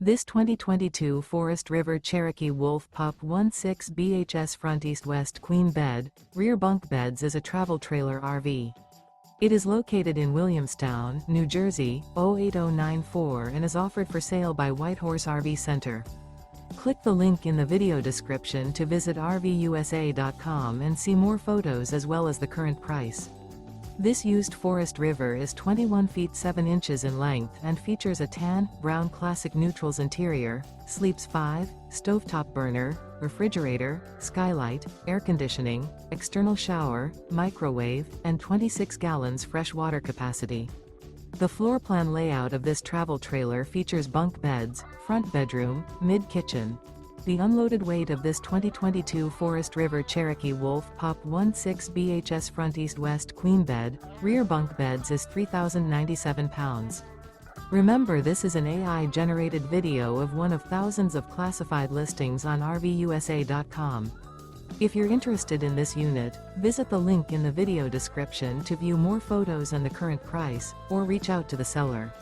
This 2022 Forest River Cherokee Wolf Pup 16 BHS front east-west queen bed, rear bunk beds is a travel trailer RV. It is located in Williamstown, New Jersey, 08094 and is offered for sale by Whitehorse RV Center. Click the link in the video description to visit RVUSA.com and see more photos as well as the current price. This used Forest River is 21 feet 7 inches in length and features a tan, brown classic neutrals interior, sleeps 5, stovetop burner, refrigerator, skylight, air conditioning, external shower, microwave, and 26 gallons fresh water capacity. The floor plan layout of this travel trailer features bunk beds, front bedroom, mid-kitchen. The unloaded weight of this 2022 Forest River Cherokee Wolf Pup 16 BHS front east-west queen bed, rear bunk beds is 3,097 pounds. Remember, this is an AI-generated video of one of thousands of classified listings on RVUSA.com. If you're interested in this unit, visit the link in the video description to view more photos and the current price, or reach out to the seller.